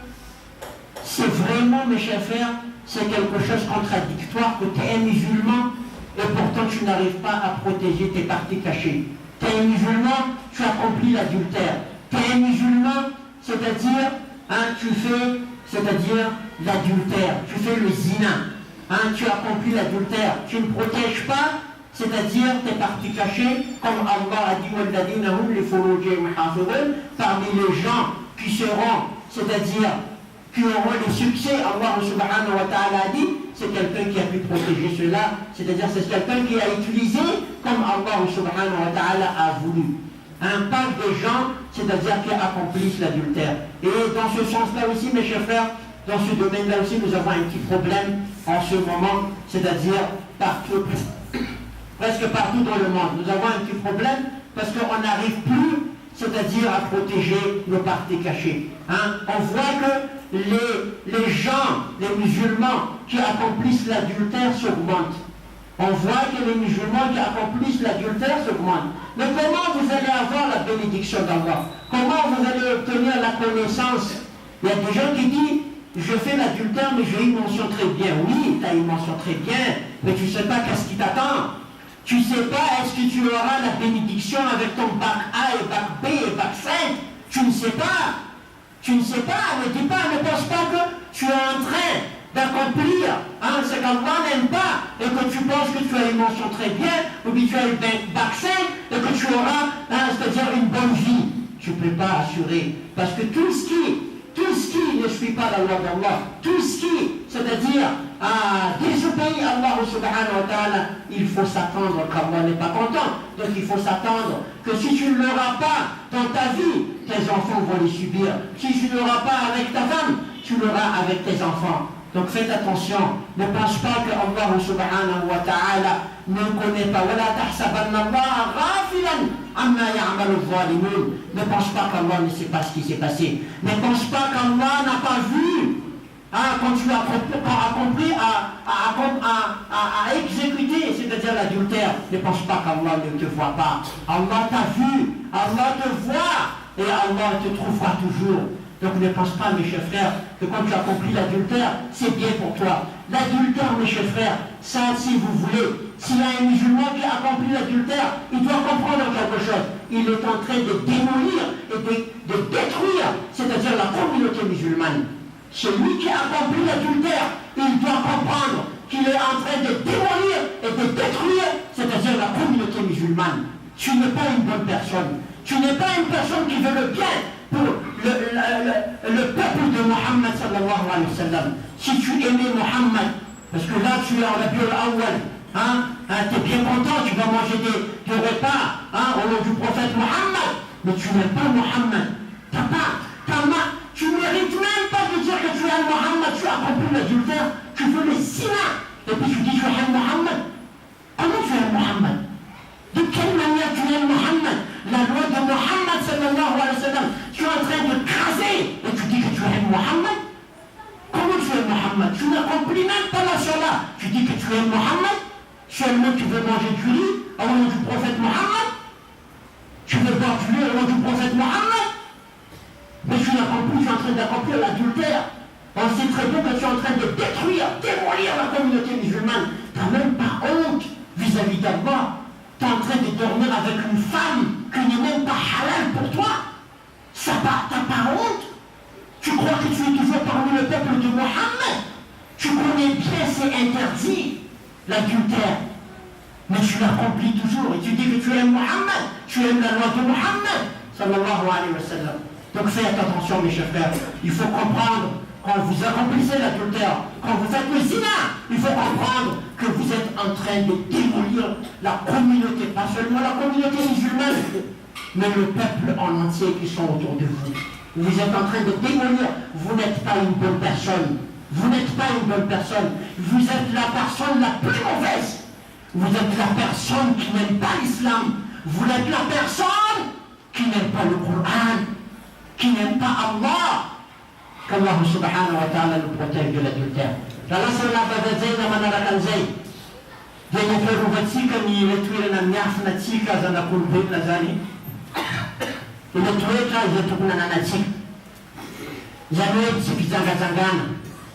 c'est vraiment, mes chers frères, c'est quelque chose de contradictoire que tu es un musulman et pourtant tu n'arrives pas à protéger tes parties cachées. Tu es un musulman, tu accomplis l'adultère. Tu es un musulman, c'est-à-dire, hein, tu fais, c'est-à-dire l'adultère, tu fais le zina, hein, tu accomplis l'adultère, tu ne protèges pas, c'est-à-dire tes parties cachées, comme Allah a dit, parmi les gens qui seront, c'est-à-dire qui auront le succès, Allah subhanahu wa ta'ala a dit, c'est quelqu'un qui a pu protéger cela, c'est-à-dire c'est quelqu'un qui a utilisé comme Allah subhanahu wa ta'ala a voulu. Un pas des gens, c'est-à-dire qui accomplissent l'adultère. Et dans ce sens-là aussi, mes chers frères, dans ce domaine-là aussi, nous avons un petit problème en ce moment, c'est-à-dire partout, presque partout dans le monde. Nous avons un petit problème parce qu'on n'arrive plus, c'est-à-dire à protéger nos parties cachées. Hein? On voit que les gens, les musulmans qui accomplissent l'adultère s'augmentent. On voit que les musulmans qui accomplissent l'adultère s'augmentent. Mais comment vous allez avoir la bénédiction d'Allah? Comment vous allez obtenir la connaissance? Il y a des gens qui disent, je fais l'adultère mais j'ai une mention très bien. Oui, tu as une mention très bien, mais tu ne sais pas qu'est-ce qui t'attend. Tu ne sais pas, est-ce que tu auras la bénédiction avec ton bac A et bac B et bac 5? Tu ne sais pas. Tu ne sais pas, ne dis pas, ne pense pas que tu es en train d'accomplir ce qu'Allah n'aime pas et que tu penses que tu as une mention très bien ou bien tu as une bac 5 et que tu auras, c'est-à-dire une bonne vie. Tu ne peux pas assurer parce que tout ce qui ne suit pas la loi d'Allah, tout ce qui, c'est-à-dire désobéit à Allah subhanahu wa ta'ala, il faut s'attendre qu'Allah n'est pas content. Donc il faut s'attendre que si tu ne l'auras pas dans ta vie, tes enfants vont les subir. Si tu ne l'auras pas avec ta femme, tu l'auras avec tes enfants. Donc faites attention, ne pense pas que Allah subhanahu wa ta'ala ne connaît pas. Ne pense pas qu'Allah ne sait pas ce qui s'est passé. Ne pense pas qu'Allah n'a pas vu. Quand tu as accompli à exécuter, c'est-à-dire l'adultère, ne pense pas qu'Allah ne te voit pas. Allah t'a vu, Allah te voit et Allah te trouvera toujours. Donc ne pense pas, mes chers frères, que quand tu accomplis l'adultère, c'est bien pour toi. L'adultère, mes chers frères, ça, si vous voulez, s'il y a un musulman qui accomplit l'adultère, il doit comprendre quelque chose. Il est en train de démolir et de détruire, c'est-à-dire la communauté musulmane. Celui qui accomplit l'adultère, il doit comprendre qu'il est en train de démolir et de détruire, c'est-à-dire la communauté musulmane. Tu n'es pas une bonne personne. Tu n'es pas une personne qui veut le bien pour le peuple de Mohammed sallallahu alayhi wa sallam. Si tu aimais Mohammed, parce que là tu es en Rabiul Awwal, tu es bien content, tu vas manger des repas au nom du prophète Mohammed, mais tu n'aimes pas Mohammed. Tu ne mérites même pas de dire que tu aimes Mohammed, tu as accompli l'adultère, tu veux le zina, et puis tu dis tu aimes Mohammed. Comment tu aimes Mohammed? De quelle manière tu aimes Mohammed? La loi de Mohammed sallallahu alayhi wa sallam, tu es en train de craser et tu dis que tu aimes Mohammed? Comment tu aimes Mohammed? Tu n'accomplis même pas la salat. Tu dis que tu aimes Mohammed? Seulement tu veux manger du riz au nom du prophète Mohammed? Tu veux boire du lait au nom du prophète Mohammed? Mais tu n'accomplis, tu es en train d'accomplir l'adultère. On sait très bien que tu es en train de démolir la communauté musulmane. Tu n'as même pas honte vis-à-vis d'Allah. Tu es en train de dormir avec une femme qui n'est même pas halal pour toi. Tu n'as pas honte? Tu crois que tu es toujours parmi le peuple de Mohammed? Tu crois c'est interdit, l'adultère. Mais tu l'accomplis toujours et tu dis que tu aimes Mohammed, tu aimes la loi de Mohammed, sallallahu alayhi wa sallam. Donc faites attention mes chers frères, il faut comprendre, quand vous accomplissez l'adultère, quand vous faites le zina, il faut comprendre que vous êtes en train de démolir la communauté, pas seulement la communauté musulmane, mais le peuple en entier qui sont autour de vous. Vous êtes en train de démolir, vous n'êtes pas une bonne personne, vous n'êtes pas une bonne personne, vous êtes la personne la plus mauvaise. Vous êtes la personne qui n'aime pas l'islam. Vous êtes la personne qui n'aime pas le Coran, qui n'aime pas Allah. Qu'Allah subhanahu wa ta'ala nous protège de l'adultère. Allah sallallahu alayhi wa sallam venye feruvatika ni letuile na nyafu na tika za nakulbe na zani. Iletueka iletukuna na natika. Zanwe zipizanga zangana.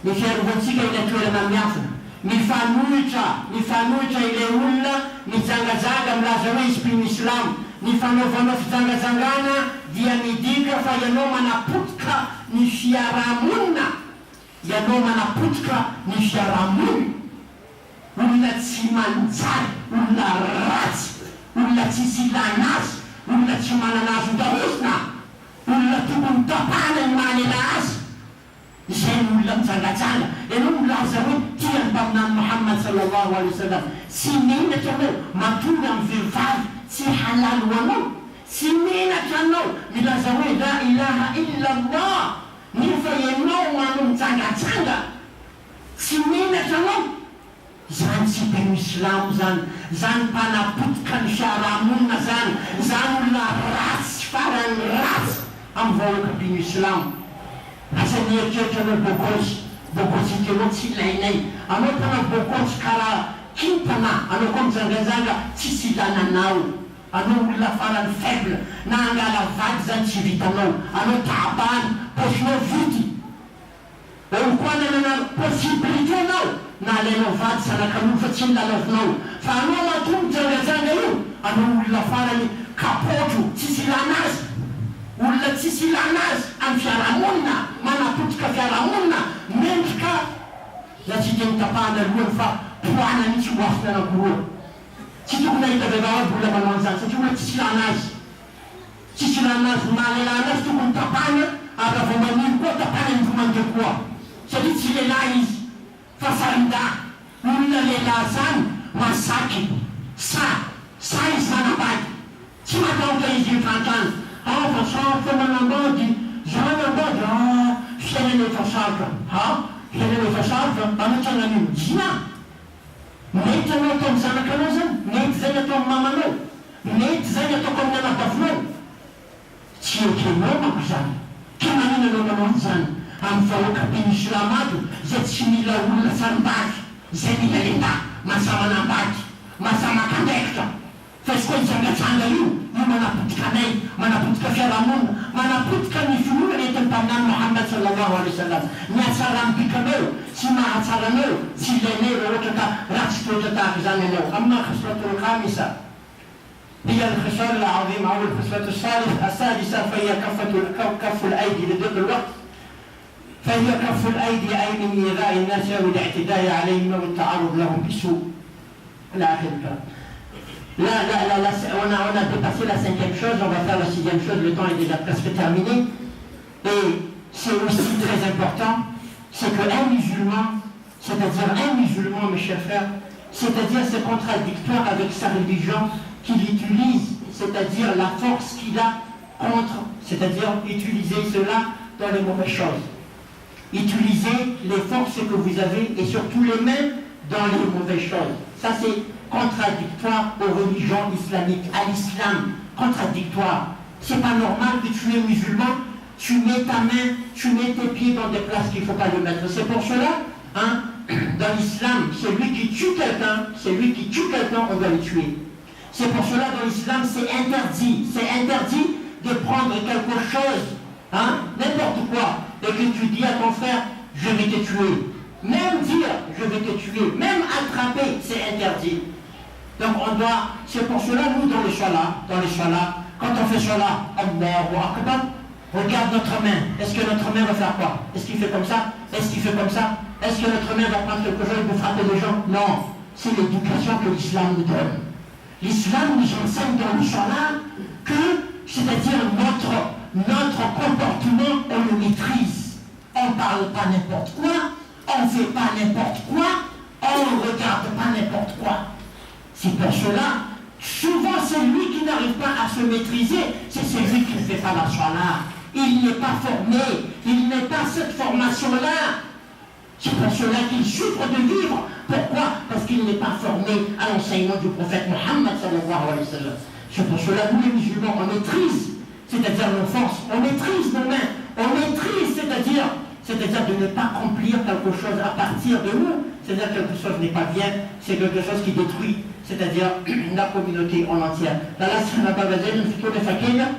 Ni feruvatika iletuile na nyafu. Mifanuitra ile olona mijangajaga milaza hoe izy mpino islam, ny fanaovanao fijangajangana dia midika fa ianao manapotika ny fiarahamonina, ianao manapotika ny fiarahamonina, olona tsy manjary, olona ratsy, olona tsisy ilana azy, olona tsy manana azy ndahosina, olona tokony tapahana ny manena azy. Izay olona mijangajanga, ianao milaza hoe tia ny mpaminany Muhammad sallallahu alayhi wa sallam, tsy menatra anao matory amin'ny vehivavy tsy halalo anao, tsy menatra anao milaza hoe la ilaha illa Allah, nefa ianao manao mijangajanga, tsy menatra anao. Zany tsy mpino islamo zany mpanapotika ny fiarahamonina zany olona ratsy farany ratsy amin'ny vahoaka mpino islamo. Asa mieritreritra anao bokosy itenao tsy ilainay, anao mpanao bokosy karaha kintana, anao koa mijangajanga tsisy ilananao, anao olona farany faible, na angala vady zany tsy vitanao, anao tabany, posinao vity, eo koa nanana possibilité anao na alainao vady zanakan'olo fa tsy nilalavinao, fa anao matoa mijangajanga io, anao olona farany kapotro tsisy ilana azy, olona tsisy ilana azy amin'ny fiarahamonina, manapotika fiarahamonina, mendrika za tsy dia mitapahana lohany fa poana mihitsy ho afina anankiroa. Tsy tokony ahita vehivavy olona manao an'izany satria olona tsisy ilana azy, tsisy ilana azy, mahalelana azy tokony tapahana, ary vao maniry koa tapahana ny vomange koa, satria tsy lehilahy izy fa farinda. Olona lehilahy zany masaky sa izy manambady, tsy matahotra izy mifantrano. Fa sarotra manambady, zanambady, fiainana efa sarotra, fiainana efa sarotra, anatrana ny zina. Mety anao atao amin'ny zanakanao zany, mety zany atao amin'ny mamanao, mety zany ataoko amin'ny anadavinao. Tsy ekenao manko zany, ka manina anao manao an'izany amin'ny vahoaka mpino islamato zay tsy mila olona sarim-bady, zay mila lenda, mahaza manambady, mahaza makandraikitra. Fa izy koa izangajanga io manapotika anay, manapotika fiarahamonina, manapotika ny fiolona entin'ny mpaminany Muhammad sallallahu alayhi wa sallam. Ny hatsara mibikanao, tsy mahatsara anao, tsy ilainay raha ohatra ka ratsy toetra tahaka izany ianao. Amma khislatul khamisa hiya al-khisal al-azima aw al-khislat as-sadisa fa hiya kaffu al-aydi lidid al-waqt فهي كف الأيدي أي من إيذاء الناس أو الاعتداء عليهم أو التعرض لهم بسوء إلى آخر الكلام. Là, on a dépassé la 5e chose, on va faire la 6e chose, le temps est déjà presque terminé. Et c'est aussi très important, c'est qu'un musulman, c'est-à-dire un musulman, mes chers frères, c'est-à-dire c'est contradictoire avec sa religion qu'il utilise, c'est-à-dire la force qu'il a contre, c'est-à-dire utiliser cela dans les mauvaises choses. Utilisez les forces que vous avez et surtout les mêmes dans les mauvaises choses. Ça c'est contradictoire aux religions islamiques, à l'islam, contradictoire. C'est pas normal que tu es musulman, tu mets ta main, tu mets tes pieds dans des places qu'il ne faut pas le mettre. C'est pour cela, dans l'islam, celui qui tue quelqu'un, on doit le tuer. C'est pour cela dans l'islam, c'est interdit de prendre quelque chose, n'importe quoi, et que tu dis à ton frère, je vais te tuer. Même dire, je vais te tuer, même attraper, c'est interdit. Donc on doit, c'est pour cela, nous dans les salas, quand on fait salat, Allahu Akbar, regarde notre main. Est-ce que notre main va faire quoi? Est-ce qu'il fait comme ça? Est-ce qu'il fait comme ça? Est-ce que notre main va prendre quelque chose et frapper les gens? Non, c'est l'éducation que l'islam nous donne. L'islam nous enseigne dans le salat que, c'est-à-dire notre comportement, on le maîtrise. On ne parle pas n'importe quoi, on ne fait pas n'importe quoi, on ne regarde pas n'importe quoi. C'est pour cela, souvent c'est lui qui n'arrive pas à se maîtriser, c'est celui qui ne fait pas la salat. Il n'est pas formé, il n'est pas cette formation-là. C'est pour cela qu'il souffre de vivre. Pourquoi? Parce qu'il n'est pas formé à l'enseignement du prophète Mohammed sallallahu alayhi wa sallam. C'est pour cela que nous les musulmans, on maîtrise, c'est-à-dire nos forces, on maîtrise nos mains, on maîtrise, c'est-à-dire de ne pas accomplir quelque chose à partir de nous, c'est-à-dire quelque chose n'est pas bien, c'est quelque chose qui détruit, c'est-à-dire la communauté en entière. Là, c'est la babazelle, une photo de fakir,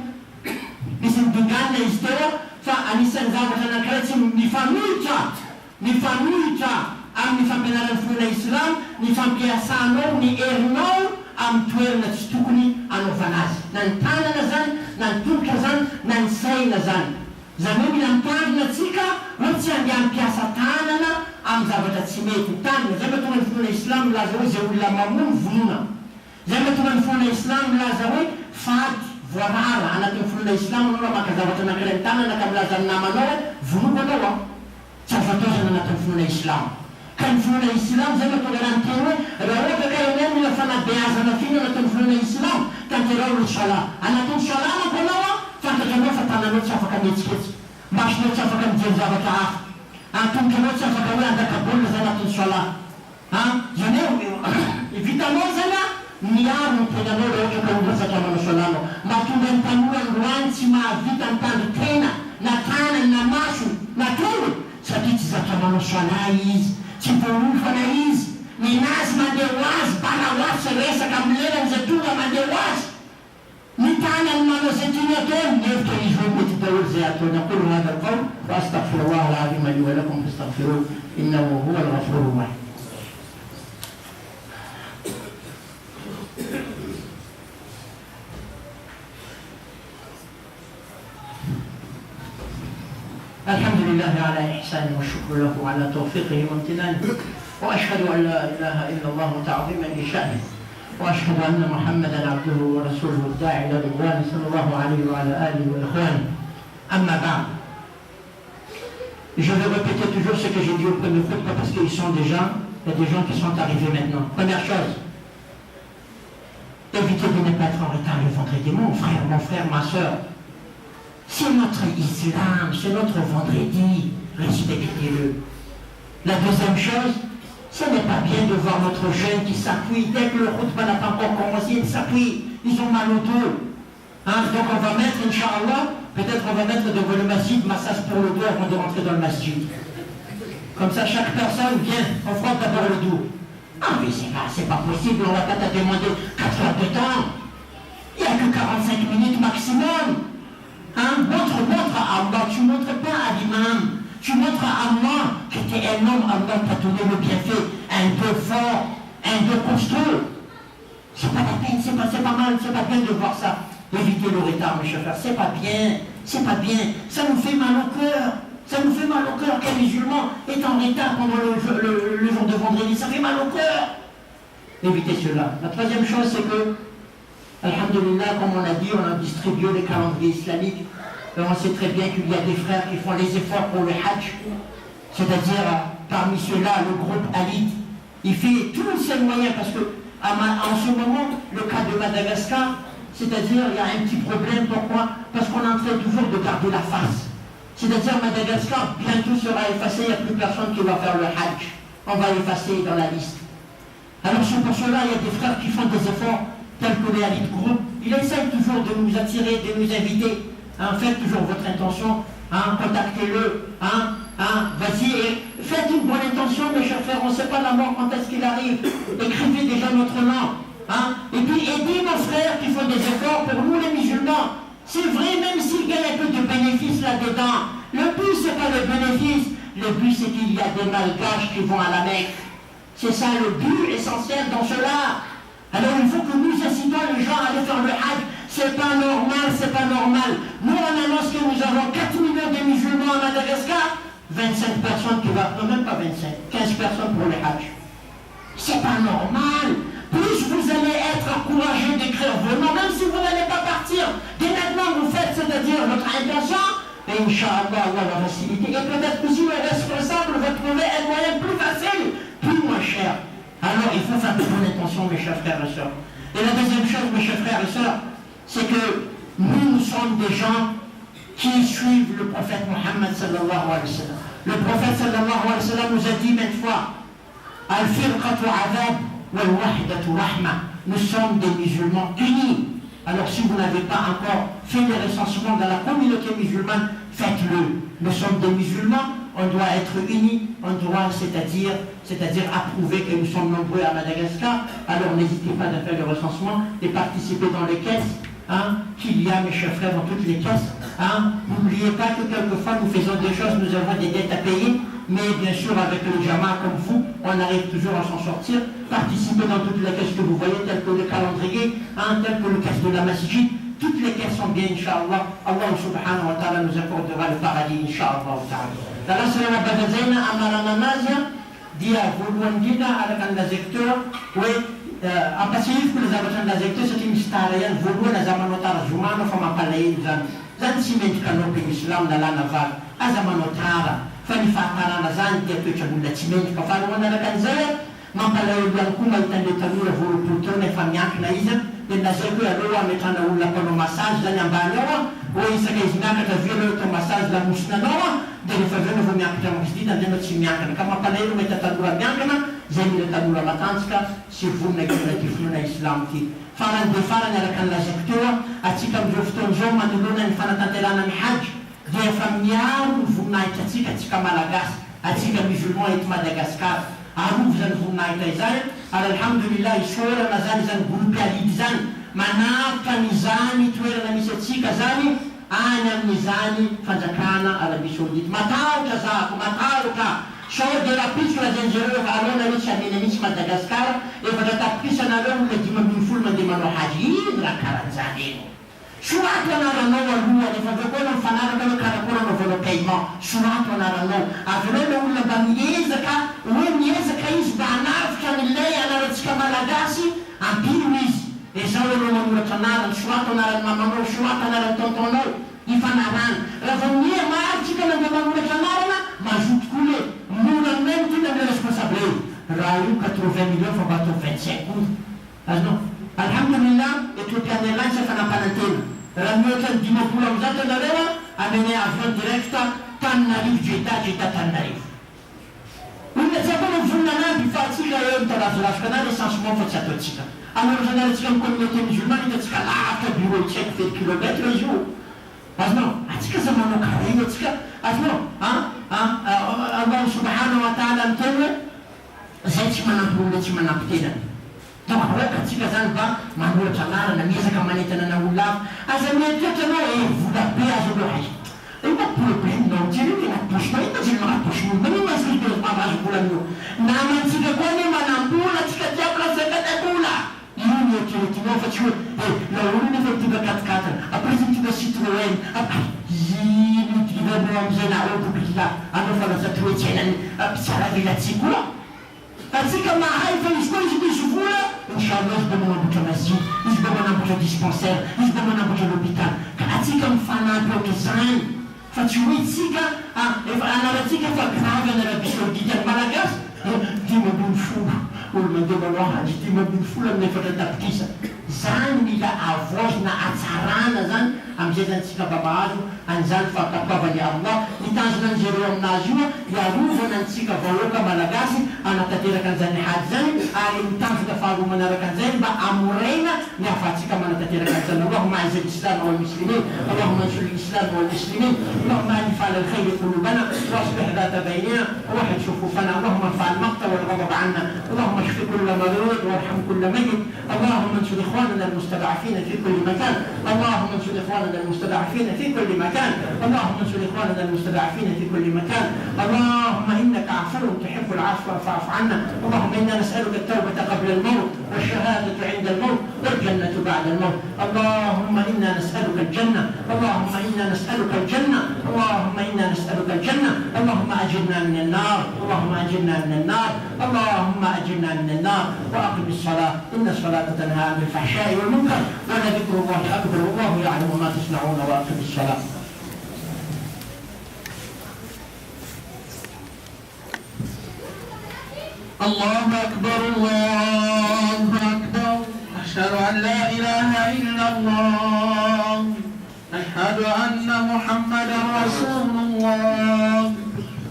mais c'est une grande histoire, ça, à Nissan Zavana Kret, c'est une famille, ni família, am ni família na Islam, ni família sano, ni erno, am tuer na stukni anovanaz. Nan tana na zan, nan turka zan, nan say na zan. Zamumi nan tana na tsika, wotsi andiam piasa tanana, am zavatra tsy mety tanana. Zay mahatonga ny finoana Islam milaza hoe zay olona mamono vonona. Zay mahatonga ny finoana Islam milaza hoe fady, voarara. Anatin'ny finoana Islam anao maka zavatra anankiray ny tanana ka milaza ny namanao hoe vonoako anao. Tsy afatozana anatin'ny finoana Islam. Ka ny finoana Islam zay mahatonga raha ny teny hoe raha ohatra ka ianao mila fanabeazana fino anatin'ny finoana Islam, tanterao ny sala. Anatin'ny sala manko anao fantatra anao fa tananao tsy afaka mihetsiketsika, masonao tsy afaka mijery zavatra hafa, tongonanao tsy afaka hoe andaka-bolona zay anatin'ny sala. Zany hoe vitanao zany miaro ny tenanao raha ohatra ka olona manao salanao. Mahatonga ny tanora androany tsy mahavita mitandry tena na tanany na maso na tongony satria tsy zatra manao sala izy, tsy voafana izy. Ninazy mandeha ho azy, bana ho azy sy resaka amin'ny lerany zay tonga mandeha ho azy. Ny tanany manao zay tiany ataony, nefitra izy hoe mety daholo zay ataony. Aqulu hadha alqawl wa astaghfirullah al-azim li wa lakum fastaghfiruhu innahu huwa al-ghafurur rahim. الحمد لله على إحسانه والشكر له على توفيقه وامتنانه وأشهد أن لا إله إلا الله تعظيما لشأنه وأشهد أن محمدا عبده ورسوله الداعي إلى رضوانه صلى الله عليه وعلى آله وإخوانه. أما بعد, je vais répéter toujours ce que j'ai dit au premier khutbah parce qu'il y a des gens qui sont arrivés maintenant. Première chose, évitez de ne pas être en retard le vendredi. Mon frère, ma soeur, c'est notre islam, c'est notre vendredi, respectez-le. La deuxième chose, ce n'est pas bien de voir notre jeune qui s'appuie, dès que le khutbah n'a pas encore commencé, ils s'appuient, ils ont mal au dos. Donc on va mettre, Inch'Allah, peut-être on va mettre devant le masjid, massage pour le dos avant de rentrer dans le masjid. Comme ça, chaque personne vient, on frotte d'abord le dos. Ah mais c'est pas possible, on va pas te demander 4 heures de temps. Il n'y a que 45 minutes maximum. Montre à Allah, tu ne montres pas à l'imam, tu montres à Allah que tu es un homme, Allah t'a donné le bienfait, un Dieu fort, un Dieu costaud. C'est pas la peine, c'est pas mal, c'est pas bien de voir ça. Évitez le retard, mes chers frères, c'est pas bien, ça nous fait mal au cœur. Ça nous fait mal au cœur qu'un musulman est en retard pendant le jour de vendredi, ça fait mal au cœur. Évitez cela. La troisième chose, c'est que Alhamdulillah, comme on a dit, on a distribué les calendriers islamiques. Et on sait très bien qu'il y a des frères qui font les efforts pour le Hajj. C'est-à-dire, parmi ceux-là, le groupe Alid, il fait tous ses moyens parce que, en ce moment, le cas de Madagascar, c'est-à-dire, il y a un petit problème. Pourquoi? Parce qu'on est en train toujours de garder la face. C'est-à-dire, Madagascar, bientôt sera effacé, il n'y a plus personne qui va faire le Hajj. On va l'effacer dans la liste. Alors, c'est pour cela, il y a des frères qui font des efforts. Tel que les Alid Group, il essaye toujours de nous attirer, de nous inviter. Faites toujours votre intention, contactez-le, vas-y, faites une bonne intention, mes chers frères, on ne sait pas la mort quand est-ce qu'il arrive. Écrivez déjà notre nom. Et puis aidez nos frères qui font des efforts pour nous les musulmans. C'est vrai, même s'ils gagnent un peu de bénéfices là-dedans. Le but, c'est pas le bénéfice, le but, c'est qu'il y a des malgaches qui vont à la Mecque. C'est ça le but essentiel dans cela. Alors il faut que nous incitons les gens à aller faire le Hajj. C'est pas normal. Nous on annonce que nous avons 4 millions de musulmans à Madagascar. 25 personnes qui vont, non même pas 25, 15 personnes pour le Hajj. C'est pas normal. Plus vous allez être encouragé d'écrire vos noms, même si vous n'allez pas partir. Dès maintenant, vous faites, c'est-à-dire votre intention, et Inch'Allah, Allah va faciliter. Et peut-être que si le responsable va trouver un moyen plus facile, plus moins cher. Alors, il faut faire de bonnes intentions, mes chers frères et sœurs. Et la deuxième chose, mes chers frères et sœurs, c'est que nous sommes des gens qui suivent le prophète Mohammed sallallahu alayhi wa sallam. Le prophète sallallahu alayhi wa sallam nous a dit maintes fois, Al-firqatu adab wal-wahdatu rahma. Nous sommes des musulmans unis. Alors si vous n'avez pas encore fait les recensements dans la communauté musulmane, faites-le. Nous sommes des musulmans, on doit être unis, on doit c'est-à-dire approuver que nous sommes nombreux à Madagascar. Alors n'hésitez pas à faire le recensement et participer dans les caisses. Qu'il y a, mes chers frères, dans toutes les caisses. N'oubliez pas que quelquefois nous faisons des choses, nous avons des dettes à payer, mais bien sûr avec le Jama comme vous, on arrive toujours à s'en sortir. Participez dans toutes les caisses que vous voyez, telles que le calendrier, telles que le caisse de la masjid. Toutes les caisses sont bien, Inch'Allah. Allah subhanahu wa ta'ala nous accordera le paradis, Inch'Allah. Dalla sera badazena amara namazia, dia vuluandina ala kan la secteur, apa sih kula zabatan la secteur sa timistarayan vulu na zaman utara jumano fa mapalay zan simen kano pe Islam na lana va azaman utara fa ni fatara na zan dia to chabulla simen ka fa wana na kan zaya mapalay yan kuma itande tanura vulu putone fa nyak na iza de na secteur aloa metana ulla kono massage zan ambanoa o isa ka izinaka ta velo to massage la musna noa de le faveno vo miakta musdita de no simiaka ka mapalay no metatanura miakana زي tanura matanska si vumna kila tifuna islam ti faran de faran ala kan la sektora atika mjofton jom manuluna ni fana tatelana ni hajj dia familiar vumna atika malagas atika musulman et Madagascar aruf zan vumna itaizan alhamdulillah isora nazani zan grupi alidizan manaka mizani tuera na misatika zani ana mizani fanjakana ala bisodit matauka zako matauka Short de la piste la dangereux alors la mission de l'émission Madagascar et votre tapis en allant le dimanche full de mano haji la caranzane. Soit on a no lua de fazer quando falar que no cara por no volo payment. Soit on a no avelo no la bamieza ka o mieza ka is banaf ka milei ala tzka malagasi ampinis e sawo no no tanara soit on a la mamano soit on a la tontono ifanaran la famille ma artika na mamano tanara ma jut kule Moralmente não é responsável. Raio 80 milhões para bater 25. Mas não. Alhamdulillah, et tout le monde s'est fait la panatine. Ramiotan dimopula usata da leva, amene avion directa, Tanarive, Jeta Tanarive. Une seconde funana di fatica e la scanale essentiellement faccia toxica. Allora giornale c'è un communauté musulmane che c'è la bureau check per chilometri al giorno. Mas não, atika zamano karinga atika, asno, Allah subhanahu wa ta'ala mtewe, zeti manaptena. Donc weka atika zanba, manura tanara na mieza kamanita na ulaf, azamia tete no vous la paix azo haji. Et pas pour le plein non, tu veux la touche, mais pas tu la touche, mais même pas ce que tu vas pour la nous. Na mantika kwani manambula tika diabla zakata bula. Io ti faccio la luna effettiva 4x4 a presente Citroën ti dobbiamo usare pubblicità hanno fatto la Citroën sarà la sicura Atika ma hai feliz coisa de sufura inshallah isbomona buta masjid isbomona buta dispensaire isbomona buta l'hôpital atika mfana bloke zan faccio itsika anaratika fa grave nella bisogna Malagas dimo bin fu ulmandemano haji dimo bin fu la nefata tapkisa zany mila avozy na atsarana zany amizay zany tsika babahazo an'izany fakapavany Allah nitanjona an'zareo aminazy io iarovana antsika vahoaka malagasy anatanteraka an'izany haji zany ary mitanjona faharoa manaraka an'izay mba amorena ny afatsika manatanteraka an'izany Allahumma aiza al-islam wal-muslimin Allahumma ansur al-islam wal-muslimin Allahumma anfa'al al-khayr qulubana wa aslih ذات بيننا ووحد صفوفنا اللهم ارفع المقت والغضب عنا اللهم اشف كل مريض وارحم كل ميت اللهم انصر اخواننا المستضعفين في كل مكان اللهم انصر اخواننا المستضعفين في كل مكان اللهم انصر اخواننا المستضعفين المستضعفين في كل مكان. اللهم إنك عفو تحب العفو فاعف عنا. اللهم إنا نسألك التوبة قبل الموت والشهادة عند الموت والجنة بعد الموت. اللهم إنا نسألك الجنة. اللهم إنا نسألك الجنة. اللهم إنا نسألك الجنة. اللهم أجرنا من النار. اللهم أجرنا من النار. اللهم أجرنا من النار. وأقم الصلاة إن الصلاة تنهى عن الفحشاء والمنكر ولذكر الله أكبر والله يعلم ما تصنعون. وأقم الصلاة. الله أكبر الله أكبر. أشهد أن لا إله إلا الله. أشهد أن محمدا رسول الله.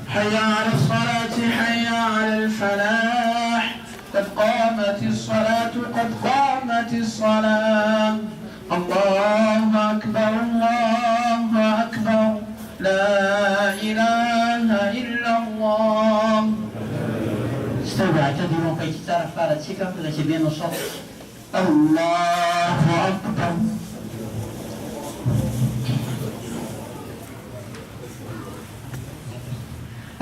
حي على الصلاة حي على الفلاح. قد قامت الصلاة قد قامت الصلاة. الله أكبر الله أكبر. لا إله إلا الله. استووا اعتدلوا كي تتعرف على الثقة التي بين الصوت. الله أكبر.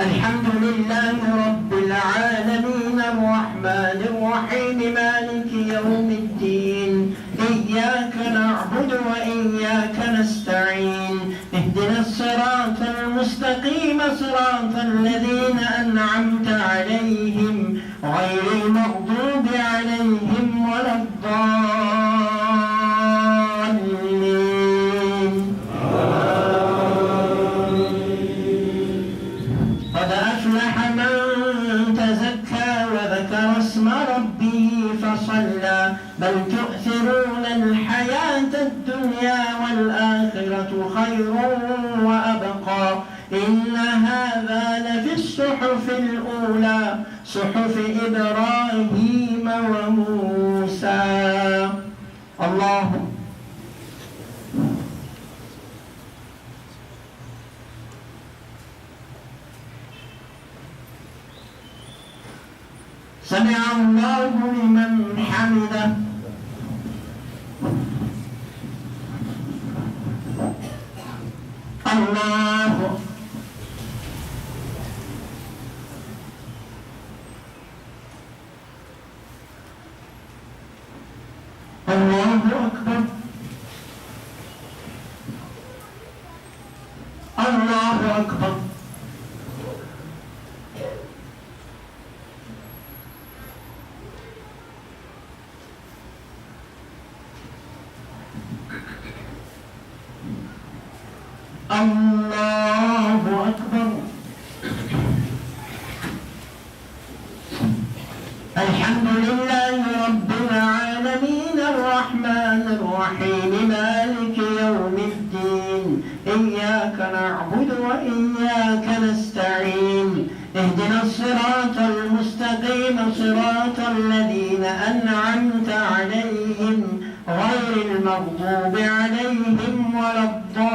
الحمد لله رب العالمين الرحمن الرحيم مالك يوم الدين. إياك نعبد وإياك نستعين. اهدنا الصراط المستقيم صراط الذين أنعمت عليهم غير المغضوب عليهم ولا الضالين. قد أفلح من تزكى وذكر اسم ربه فصلى بل تؤثرون الحياة الدنيا والآخرة خير وأبقى. إن هذا لفي الصحف الأولى صحف إبراهيم وموسى. الله سمع الله لمن حمده. الله الله أكبر. الله أكبر. الله أكبر. الحمد لله رب العالمين الرحمن الرحيم مالك يوم الدين. إياك نعبد وإياك نستعين. اهدنا الصراط المستقيم صراط الذين أنعمت عليهم غير المغضوب عليهم ولا الضالين.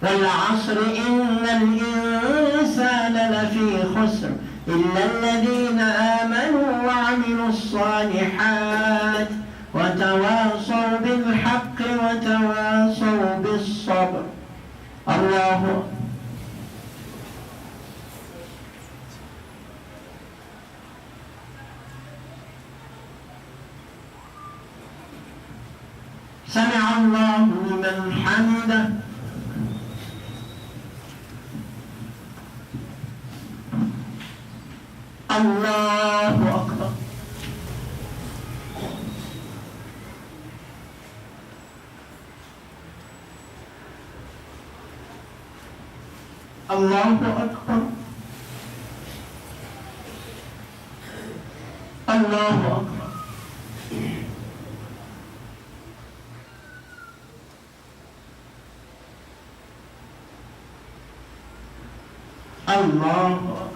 والعصر إن الإنسان لفي خسر إلا الذين آمنوا وعملوا الصالحات وتواصوا بالحق وتواصوا بالصبر. الله سمع الله لمن حمده. الله أكبر. الله أكبر. الله أكبر. الله أكبر.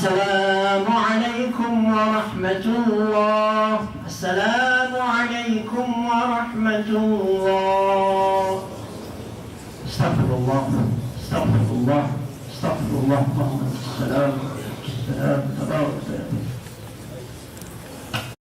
السلام عليكم ورحمة الله. السلام عليكم ورحمة الله. استغفر الله استغفر الله استغفر الله. السلام السلام تبارك